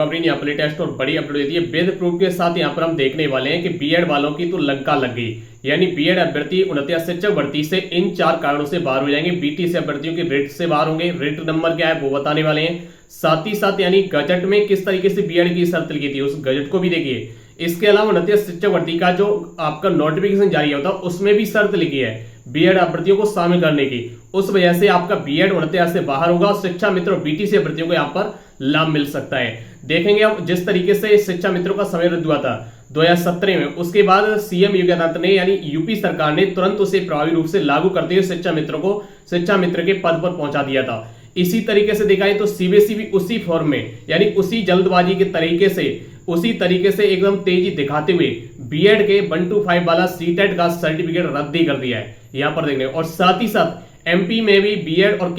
खबरें यहाँ पर लेटेस्ट और बड़ी अपडेट देती है वेद प्रूफ के साथ यहाँ पर हम देखने वाले हैं कि बीएड वालों की तो लंका लग गई। यानी बीएड अभ्यर्थी 29 शिक्षक भर्ती से इन 4 कारणों से बाहर हो जाएंगे। बीटीसी अभ्यर्थियों की रेट से बाहर होंगे। रेट नंबर क्या है वो बताने वाले हैं। साथ ही साथ यानी गजट में किस तरीके से बीएड की शर्त लिखी थी उस गजट को भी देखिए। इसके अलावा 29 शिक्षक भर्ती का जो आपका नोटिफिकेशन जारी होता है उसमें भी शर्त लिखी है बीएड अभ्यर्थियों को शामिल करने की। उस वजह से आपका बीएड 29 से बाहर होगा और शिक्षा मित्र और बीटीसी अभ्यर्थियों को यहाँ पर लाभ मिल सकता है। देखेंगे अब जिस तरीके से शिक्षा मित्रों का समय रद्द हुआ था 2017 में, उसके बाद सीएम योगी आदित्यनाथ ने यानी यूपी सरकार ने तुरंत उसे प्रभावी रूप से लागू करते हुए शिक्षा मित्रों को शिक्षा मित्र के पद पर पहुंचा दिया था। इसी तरीके से देखा जाए तो सीबीएसई भी उसी फॉर्म में यानी उसी जल्दबाजी के तरीके से उसी तरीके से एकदम तेजी दिखाते हुए बीएड के 1 to 5 वाला सीटेट का सर्टिफिकेट रद्द ही कर दिया है यहां पर देखने। और साथ ही साथ एमपी में भी बीएड और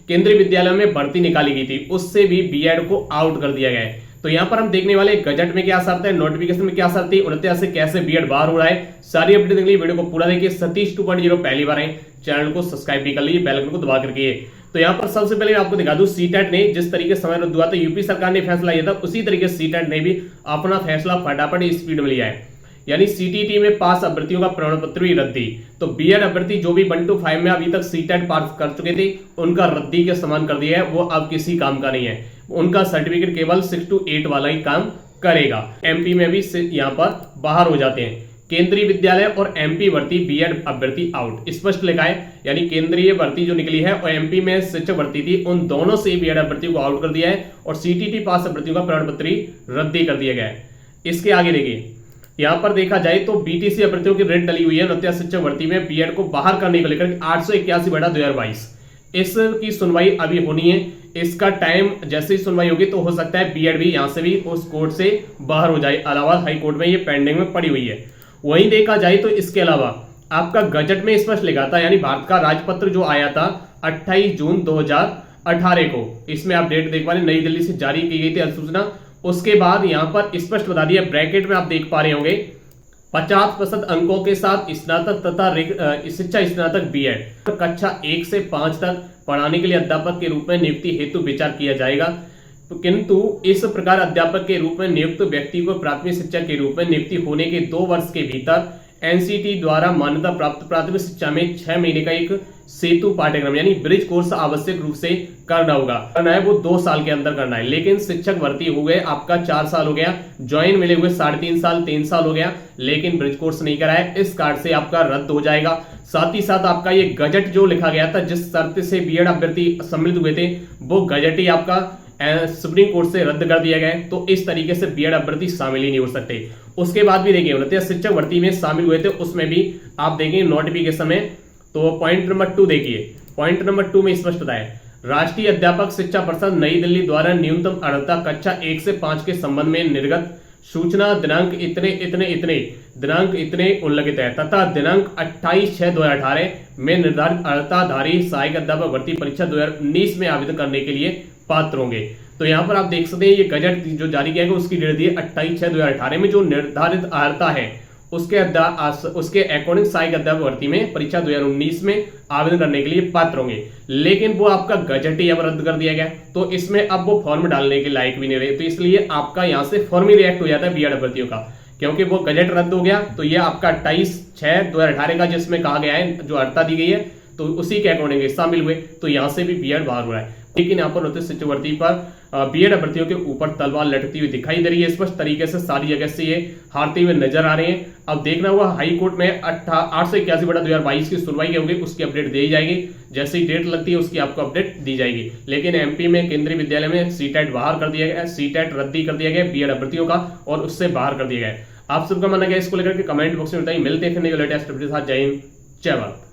केंद्रीय विद्यालयों में भर्ती निकाली गई थी, उससे भी बीएड को आउट कर दिया गया है। तो यहां पर हम देखने वाले गजट में क्या शर्त है, नोटिफिकेशन में क्या शर्त है, 29 से कैसे बीएड बाहर हो रहा है, सारी अपडेट देखने के लिए वीडियो को पूरा देखिए। सतीश 2.0 पहली बार है, चैनल को सब्सक्राइब भी कर लीजिए, बेल आइकन को दबा करके। तो यहाँ पर सबसे पहले मैं आपको दिखा दूं सीटेट ने जिस तरीके से समय रद्द हुआ था, यूपी सरकार ने फैसला लिया था, उसी तरीके से सीटेट ने भी अपना फैसला फटाफट स्पीड में लिया है। यानी सीटीटी में पास अभ्यर्थियों का प्रमाण पत्र भी रद्दी। तो बीएड अभ्यर्थी जो भी 1 to 5 में अभी तक सीटेट पास कर चुके थे उनका रद्दी के समान कर दिया है, वो अब किसी काम का नहीं है। उनका सर्टिफिकेट केवल 6 to 8 वाला ही काम करेगा। एमपी में भी यहाँ पर बाहर हो जाते हैं। केंद्रीय विद्यालय और एमपी भर्ती बीएड अभ्यर्थी आउट स्पष्ट लिखा है। यानी केंद्रीय भर्ती जो निकली है और एमपी में शिक्षक भर्ती थी, उन दोनों से बीएड अभ्यर्थियों को आउट कर दिया है और सीटीटी पास अभ्यर्थियों का प्रमाण पत्र रद्दी कर दिया गया है। इसके आगे देखिए, यहां पर देखा जाए तो बीटीसी अभ्यर्थियों की रेट डली हुई है 29 शिक्षक भर्ती में बीएड को बाहर करने को लेकर 881/2022। इसकी सुनवाई अभी होनी है। इसका टाइम जैसे ही सुनवाई होगी तो हो सकता है बीएड भी यहां से भी उस कोर्ट से बाहर हो जाए। इलाहाबाद हाई कोर्ट में ये पेंडिंग में पड़ी हुई है। वहीं देखा जाए तो इसके अलावा आपका गजट में स्पष्ट लिखा था, यानी भारत का राजपत्र जो आया था 28 जून 2018 को, इसमें आप डेट देख पा रहे, नई दिल्ली से जारी की गई थी अधिसूचना। उसके बाद यहां पर स्पष्ट बता दिया, ब्रैकेट में आप देख पा रहे होंगे 50% अंकों के साथ स्नातक तथा शिक्षा स्नातक बीएड कक्षा 1 से 5 तक पढ़ाने के लिए अध्यापक के रूप में नियुक्ति हेतु विचार किया जाएगा। तो किंतु इस प्रकार अध्यापक के रूप में नियुक्त व्यक्ति को प्राथमिक शिक्षक के रूप में नियुक्ति होने के 2 वर्ष के भीतर एनसीटी द्वारा मान्यता प्राप्त प्राथमिक शिक्षा में 6 महीने का एक सेतु पाठ्यक्रम यानी ब्रिज कोर्स आवश्यक रूप से करना है। वो 2 साल के अंदर करना है। लेकिन शिक्षक भर्ती हो गए, आपका 4 साल हो गया, ज्वाइन मिले हुए 3.5 साल 3 साल हो गया, लेकिन ब्रिज कोर्स नहीं कराया, इस कार्ड से आपका रद्द हो जाएगा। साथ ही साथ आपका ये गजट जो लिखा गया था, जिस शर्त से बीएड अभ्यर्थी सम्मिलित हुए थे, वो गजट ही आपका सुप्रीम कोर्ट से रद्द कर दिया गया है। तो इस तरीके से बीएड अभ्यर्थी शामिल ही नहीं हो सकते। उसके बाद भी देखिए 29 शिक्षक भर्ती में शामिल हुए थे, उसमें भी आप देखेंगे नोटिफिकेशन में, तो पॉइंट नंबर 2 देखिए, पॉइंट नंबर 2 में स्पष्ट है, राष्ट्रीय अध्यापक शिक्षा परिषद नई दिल्ली द्वारा न्यूनतम अर्हता कक्षा 1 से 5 के संबंध में निर्गत सूचना दिनांक दिनांक इतने उल्लिखित है तथा दिनांक 28/6/2018 में निर्धारित अर्हताधारी सहायक अध्यापक भर्ती परीक्षा 2019 में आवेदन करने के लिए पात्र होंगे। तो यहाँ पर आप देख सकते हैं ये गजट जो जारी किया गया उसकी डेट दी है 28/6/2018 में, जो निर्धारित अर्हता है उसके अकॉर्डिंग सहायक अध्यापक भर्ती में परीक्षा 2019 में आवेदन करने के लिए पात्र होंगे। लेकिन वो आपका गजट ही अब रद्द कर दिया गया, तो इसमें अब वो फॉर्म डालने के लायक भी नहीं रहे। तो इसलिए आपका यहाँ से फॉर्म ही रिएक्ट हो जाता है बीएड अभ्यर्थियों का, क्योंकि वो गजट रद्द हो गया। तो ये आपका 28/6/2018 का जिसमें कहा गया है जो अर्हता दी गई है, तो उसी के अकॉर्डिंग शामिल हुए, तो यहाँ से भी बीएड बाहर हो रहा है। लेकिन यहाँ पर 29 शिक्षक भर्ती पर बीएड अभ्यर्थियों के ऊपर तलवार लटकती हुई दिखाई दे रही है। स्पष्ट तरीके से सारी जगह से ये हारते हुए नजर आ रहे हैं। अब देखना हुआ हाई कोर्ट में 881/2022 की सुनवाई होगी, उसकी अपडेट दी जाएगी। जैसे ही डेट लगती है उसकी आपको अपडेट दी जाएगी। लेकिन एमपी में केंद्रीय विद्यालय में सीटेट बाहर कर दिया गया, सीटेट रद्दी कर दिया गया बीएड अभ्यर्थियों का और उससे बाहर कर दिया गया। आप सबका मानना क्या इसको लेकर के कमेंट बॉक्स में बताइए। मिलते हैं फिर लेटेस्ट अपडेट के साथ। जय हिंद, जय भारत।